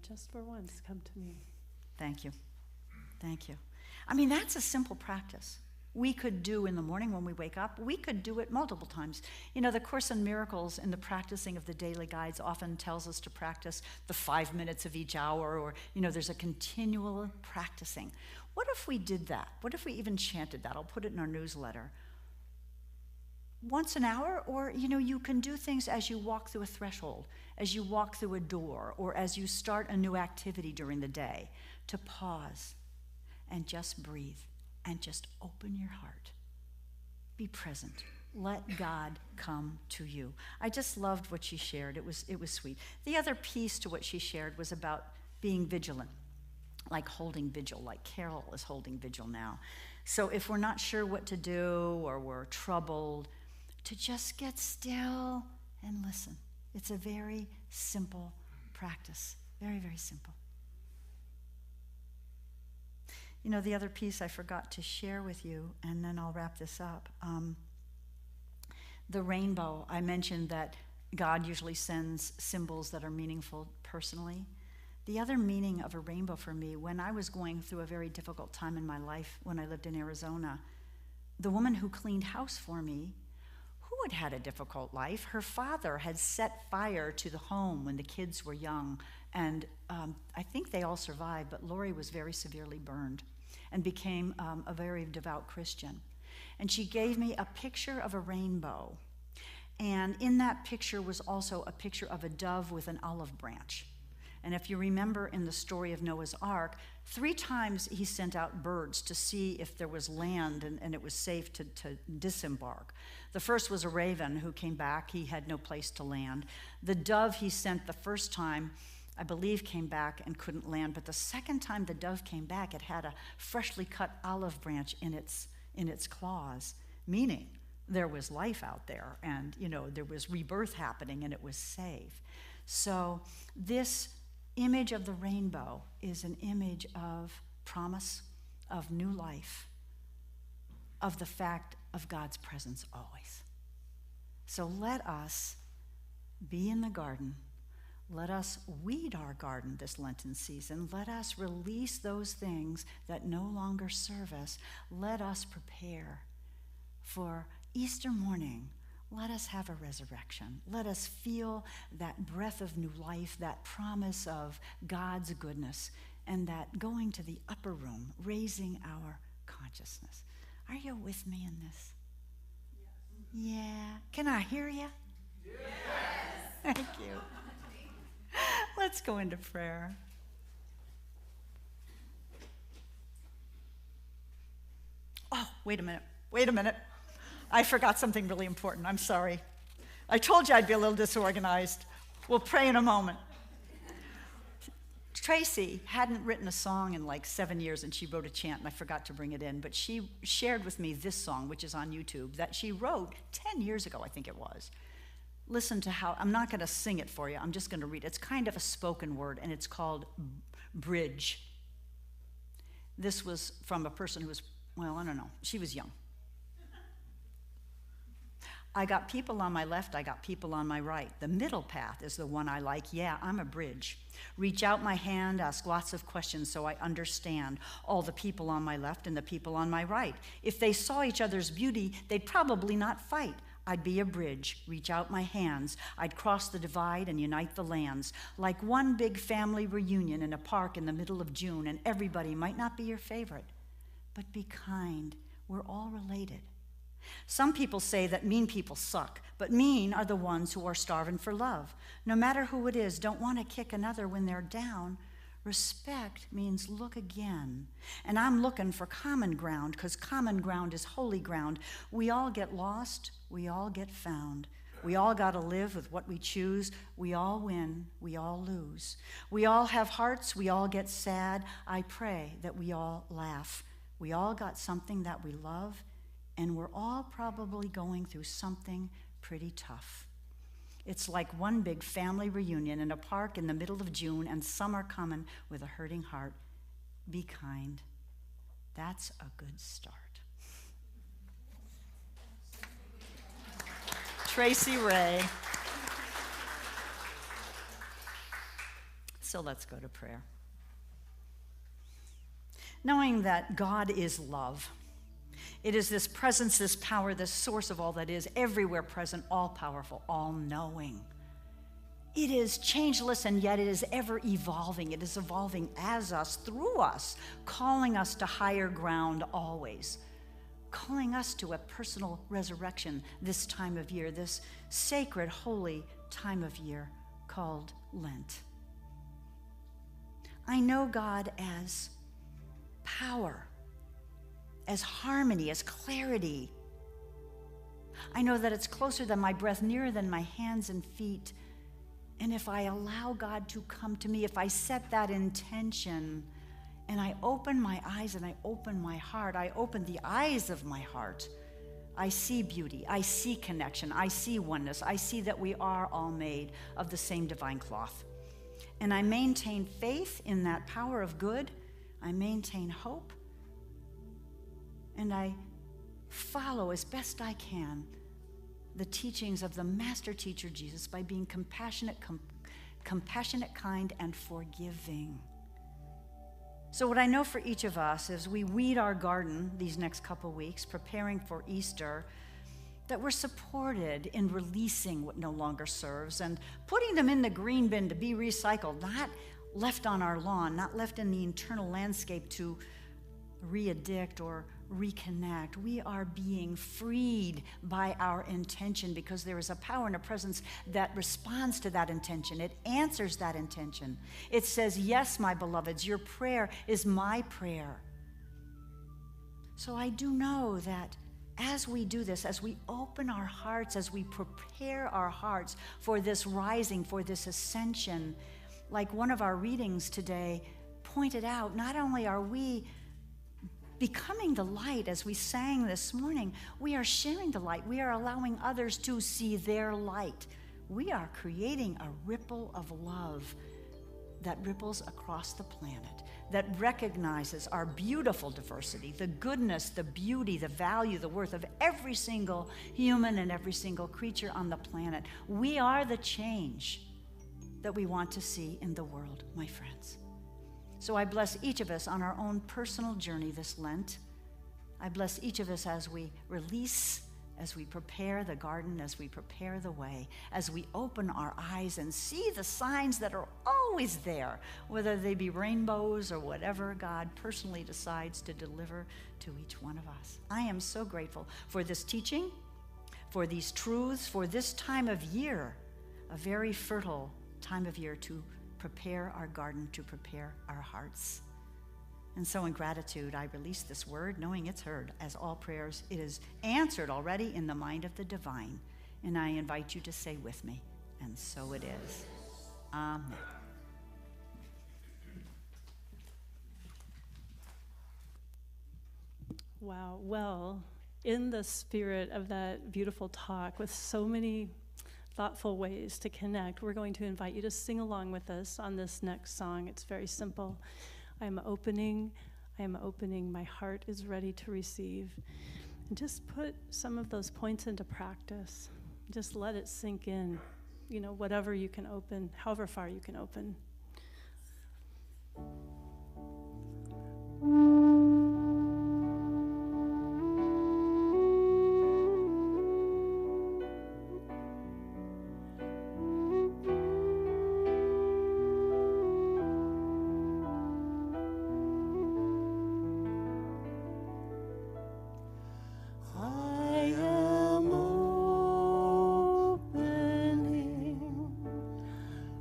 just for once, come to me. Thank you. Thank you. I mean, that's a simple practice. We could do in the morning when we wake up. We could do it multiple times. You know, the Course in Miracles in the practicing of the daily guides often tells us to practice the 5 minutes of each hour, or, you know, there's a continual practicing. What if we did that? What if we even chanted that? I'll put it in our newsletter. Once an hour, or, you know, you can do things as you walk through a threshold, as you walk through a door, or as you start a new activity during the day, to pause and just breathe. And just open your heart. Be present. Let God come to you. I just loved what she shared. It was sweet. The other piece to what she shared was about being vigilant, like holding vigil, like Carol is holding vigil now. So if we're not sure what to do or we're troubled, to just get still and listen. It's a very simple practice. Very, very simple. You know, the other piece I forgot to share with you, and then I'll wrap this up. The rainbow, I mentioned that God usually sends symbols that are meaningful personally. The other meaning of a rainbow for me, when I was going through a very difficult time in my life when I lived in Arizona, the woman who cleaned house for me, who had had a difficult life, her father had set fire to the home when the kids were young, and I think they all survived, but Lori was very severely burned and became a very devout Christian. And she gave me a picture of a rainbow. And in that picture was also a picture of a dove with an olive branch. And if you remember in the story of Noah's Ark, 3 times he sent out birds to see if there was land and it was safe to disembark. The first was a raven who came back. He had no place to land. The dove he sent the first time, I believe, came back and couldn't land. But the second time the dove came back, it had a freshly cut olive branch in its claws, meaning there was life out there, and, you know, there was rebirth happening, and it was safe. So this image of the rainbow is an image of promise, of new life, of the fact of God's presence always. So let us be in the garden. Let us weed our garden this Lenten season. Let us release those things that no longer serve us. Let us prepare for Easter morning. Let us have a resurrection. Let us feel that breath of new life, that promise of God's goodness, and that going to the upper room, raising our consciousness. Are you with me in this? Yes. Yeah. Can I hear you? Yes. Thank you. Let's go into prayer. Oh, wait a minute. I forgot something really important. I'm sorry. I told you I'd be a little disorganized. We'll pray in a moment. Tracy hadn't written a song in like 7 years, and she wrote a chant, and I forgot to bring it in, but she shared with me this song, which is on YouTube, that she wrote 10 years ago, I think it was. Listen to how, I'm not going to sing it for you, I'm just going to read it. It's kind of a spoken word, and it's called Bridge. This was from a person who was, well, I don't know, she was young. I got people on my left, I got people on my right. The middle path is the one I like. Yeah, I'm a bridge. Reach out my hand, ask lots of questions so I understand all the people on my left and the people on my right. If they saw each other's beauty, they'd probably not fight. I'd be a bridge, reach out my hands. I'd cross the divide and unite the lands. Like one big family reunion in a park in the middle of June, and everybody might not be your favorite, but be kind. We're all related. Some people say that mean people suck, but mean are the ones who are starving for love. No matter who it is, don't want to kick another when they're down. Respect means look again. And I'm looking for common ground, because common ground is holy ground. We all get lost. We all get found. We all got to live with what we choose. We all win. We all lose. We all have hearts. We all get sad. I pray that we all laugh. We all got something that we love, and we're all probably going through something pretty tough. It's like one big family reunion in a park in the middle of June, and some are coming with a hurting heart. Be kind. That's a good start. Tracy Ray. So let's go to prayer. Knowing that God is love. It is this presence, this power, this source of all that is, everywhere present, all-powerful, all-knowing. It is changeless, and yet it is ever evolving. It is evolving as us, through us, calling us to higher ground always, calling us to a personal resurrection this time of year, this sacred, holy time of year called Lent. I know God as power, as harmony, as clarity. I know that it's closer than my breath, nearer than my hands and feet. And if I allow God to come to me, if I set that intention, and I open my eyes and I open my heart, I open the eyes of my heart, I see beauty, I see connection, I see oneness, I see that we are all made of the same divine cloth. And I maintain faith in that power of good, I maintain hope, and I follow as best I can the teachings of the master teacher Jesus by being compassionate, kind, and forgiving. So what I know for each of us as we weed our garden these next couple weeks, preparing for Easter, that we're supported in releasing what no longer serves and putting them in the green bin to be recycled, not left on our lawn, not left in the internal landscape to re-addict or reconnect. We are being freed by our intention because there is a power and a presence that responds to that intention. It answers that intention. It says, yes, my beloveds, your prayer is my prayer. So I do know that as we do this, as we open our hearts, as we prepare our hearts for this rising, for this ascension, like one of our readings today pointed out, not only are we becoming the light, as we sang this morning, we are sharing the light. We are allowing others to see their light. We are creating a ripple of love that ripples across the planet, that recognizes our beautiful diversity, the goodness, the beauty, the value, the worth of every single human and every single creature on the planet. We are the change that we want to see in the world, my friends. So I bless each of us on our own personal journey this Lent. I bless each of us as we release, as we prepare the garden, as we prepare the way, as we open our eyes and see the signs that are always there, whether they be rainbows or whatever God personally decides to deliver to each one of us. I am so grateful for this teaching, for these truths, for this time of year, a very fertile time of year to prepare our garden, to prepare our hearts. And so in gratitude, I release this word, knowing it's heard. As all prayers, it is answered already in the mind of the divine. And I invite you to say with me, and so it is. Amen. Wow. Well, in the spirit of that beautiful talk with so many thoughtful ways to connect, we're going to invite you to sing along with us on this next song. It's very simple. I am opening, my heart is ready to receive. And just put some of those points into practice. Just let it sink in, whatever you can open, however far you can open.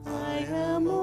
I am opening.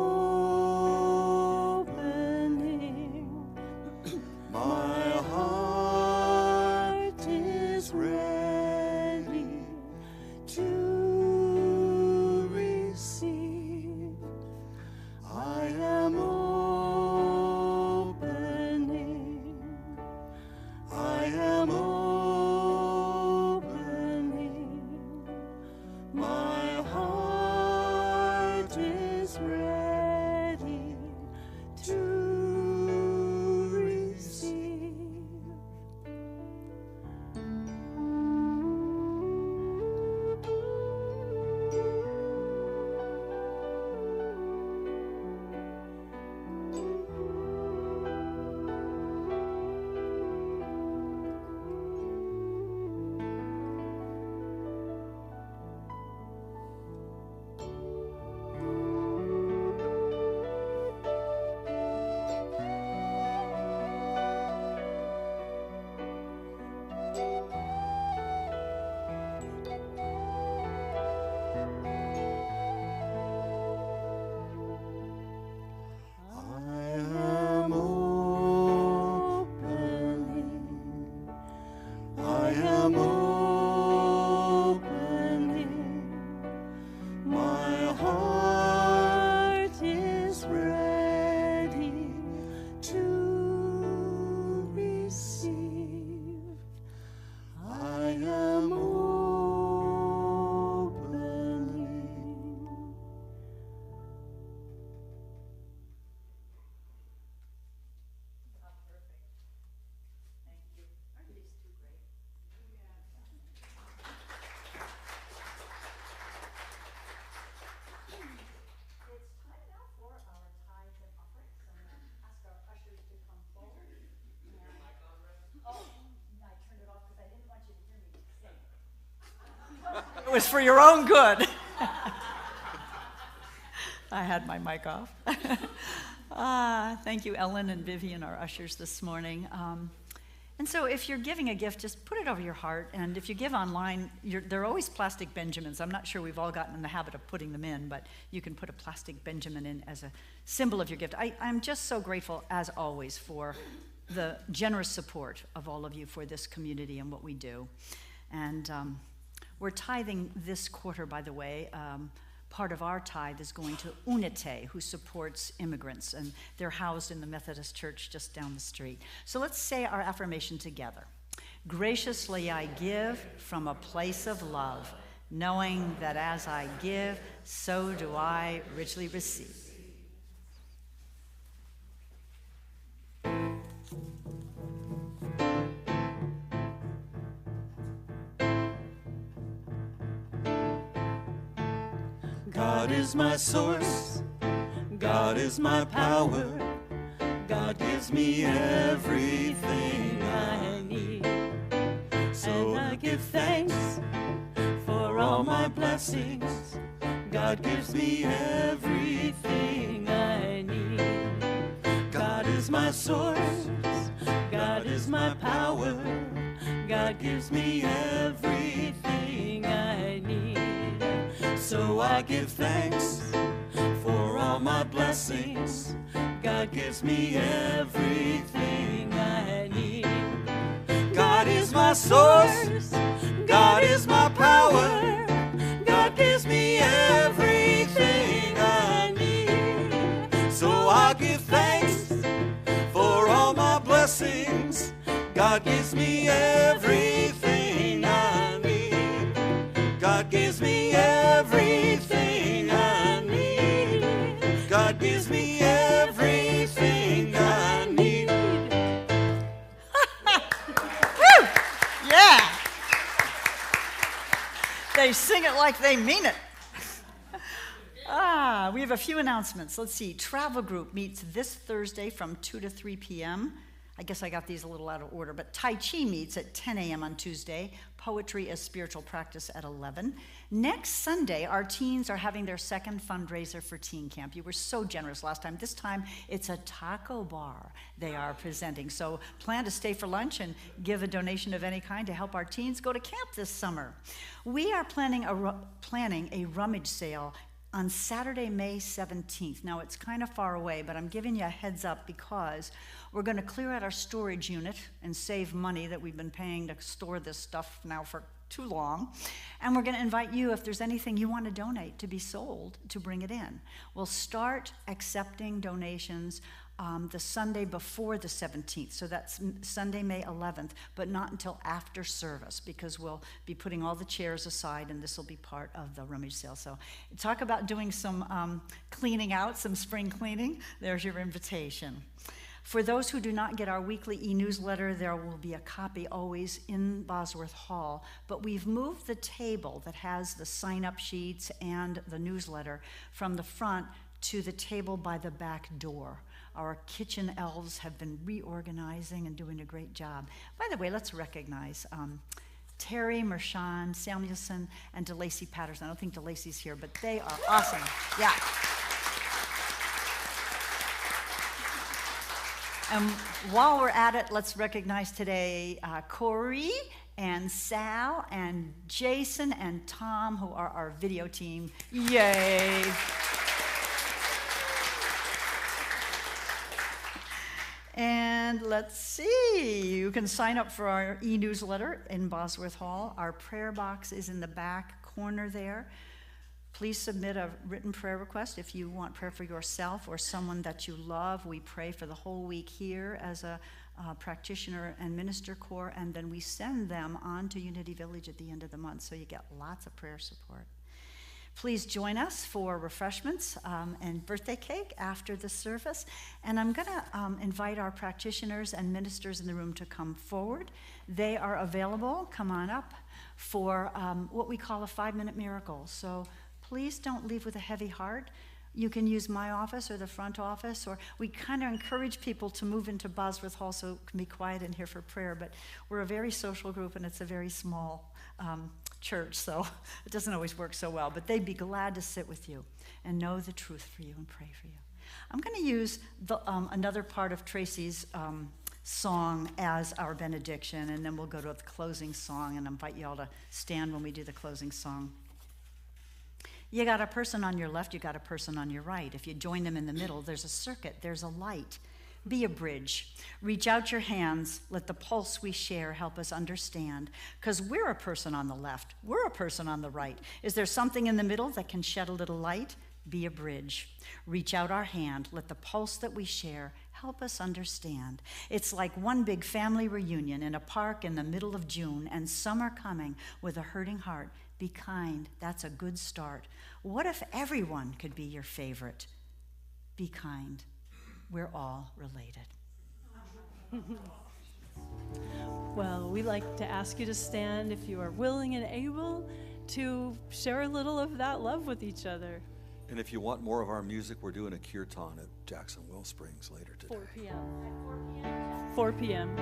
am opening. My heart is ready to receive. I am opening. It's time now for our tithes and offerings. So I'm going to ask our ushers to come forward. Oh, I turned it off because I didn't want you to hear me sing. It was for your own good. I had my mic off. Thank you, Ellen and Vivian, our ushers this morning. And so if you're giving a gift, just put it over your heart. And if you give online, there are always plastic Benjamins. I'm not sure we've all gotten in the habit of putting them in, but you can put a plastic Benjamin in as a symbol of your gift. I'm just so grateful, as always, for the generous support of all of you for this community and what we do. And we're tithing this quarter, by the way. Part of our tithe is going to Unite, who supports immigrants, and they're housed in the Methodist Church just down the street. So let's say our affirmation together. Graciously I give from a place of love, knowing that as I give, so do I richly receive. God is my source, God is my power, God gives me everything I need. So I give thanks for all my blessings, God gives me everything I need. God is my source, God is my power, God gives me everything I need. So I give thanks for all my blessings. God gives me everything I need. God is my source. God is my power. God gives me everything I need. So I give thanks for all my blessings. God gives me everything I need. God gives me everything I need. God gives me everything I need. Woo! Yeah. They sing it like they mean it. We have a few announcements. Let's see. Travel Group meets this Thursday from 2 to 3 p.m. I guess I got these a little out of order, but Tai Chi meets at 10 a.m. on Tuesday. Poetry as spiritual practice at 11. Next Sunday, our teens are having their second fundraiser for Teen Camp. You were so generous last time. This time, it's a taco bar they are presenting. So plan to stay for lunch and give a donation of any kind to help our teens go to camp this summer. We are planning a rummage sale on Saturday, May 17th. Now, it's kind of far away, but I'm giving you a heads up because we're going to clear out our storage unit and save money that we've been paying to store this stuff now for too long. And we're going to invite you, if there's anything you want to donate to be sold, to bring it in. We'll start accepting donations the Sunday before the 17th. So that's Sunday, May 11th, but not until after service because we'll be putting all the chairs aside and this will be part of the rummage sale. So talk about doing some cleaning out, some spring cleaning. There's your invitation. For those who do not get our weekly e-newsletter, there will be a copy always in Bosworth Hall, but we've moved the table that has the sign-up sheets and the newsletter from the front to the table by the back door. Our kitchen elves have been reorganizing and doing a great job. By the way, let's recognize Terry, Mershon, Samuelson, and DeLacy Patterson. I don't think DeLacy's here, but they are awesome. Yeah. And while we're at it, let's recognize today Corey and Sal and Jason and Tom, who are our video team. Yay! And let's see, you can sign up for our e-newsletter in Bosworth Hall. Our prayer box is in the back corner there. Please submit a written prayer request if you want prayer for yourself or someone that you love. We pray for the whole week here as a practitioner and minister corps, and then we send them on to Unity Village at the end of the month, so you get lots of prayer support. Please join us for refreshments and birthday cake after the service. And I'm going to invite our practitioners and ministers in the room to come forward. They are available, come on up, for what we call a 5-minute miracle. So please don't leave with a heavy heart. You can use my office or the front office, or we kind of encourage people to move into Bosworth Hall so it can be quiet in here for prayer. But we're a very social group, and it's a very small church, so it doesn't always work so well. But they'd be glad to sit with you and know the truth for you and pray for you. I'm going to use another part of Tracy's song as our benediction, and then we'll go to the closing song, and invite you all to stand when we do the closing song. You got a person on your left, you got a person on your right. If you join them in the middle, there's a circuit, there's a light. Be a bridge. Reach out your hands. Let the pulse we share help us understand. Because we're a person on the left. We're a person on the right. Is there something in the middle that can shed a little light? Be a bridge. Reach out our hand. Let the pulse that we share help us understand. It's like one big family reunion in a park in the middle of June, and summer coming with a hurting heart. Be kind. That's a good start. What if everyone could be your favorite? Be kind. We're all related. Well, we'd like to ask you to stand if you are willing and able to share a little of that love with each other. And if you want more of our music, we're doing a kirtan at Jackson Will Springs later today. 4 p.m. 4 p.m.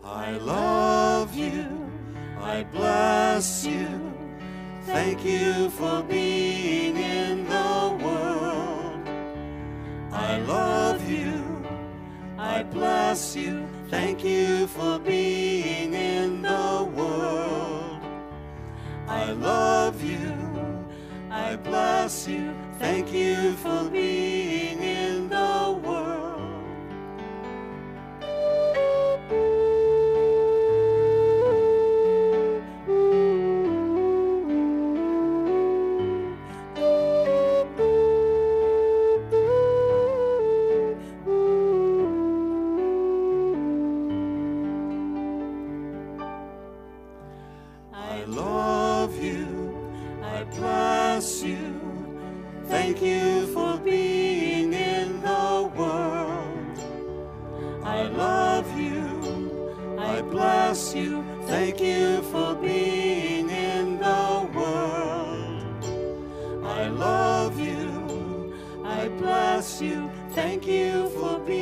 I love you, I bless you, thank you for being in the world. I love you, I bless you, thank you for being in the world. I love you, I bless you, thank you for being in the world. I love you, I bless you, thank you for being in the world. I love you, I bless you, thank you for being in the world. I love you, I bless you, thank you for being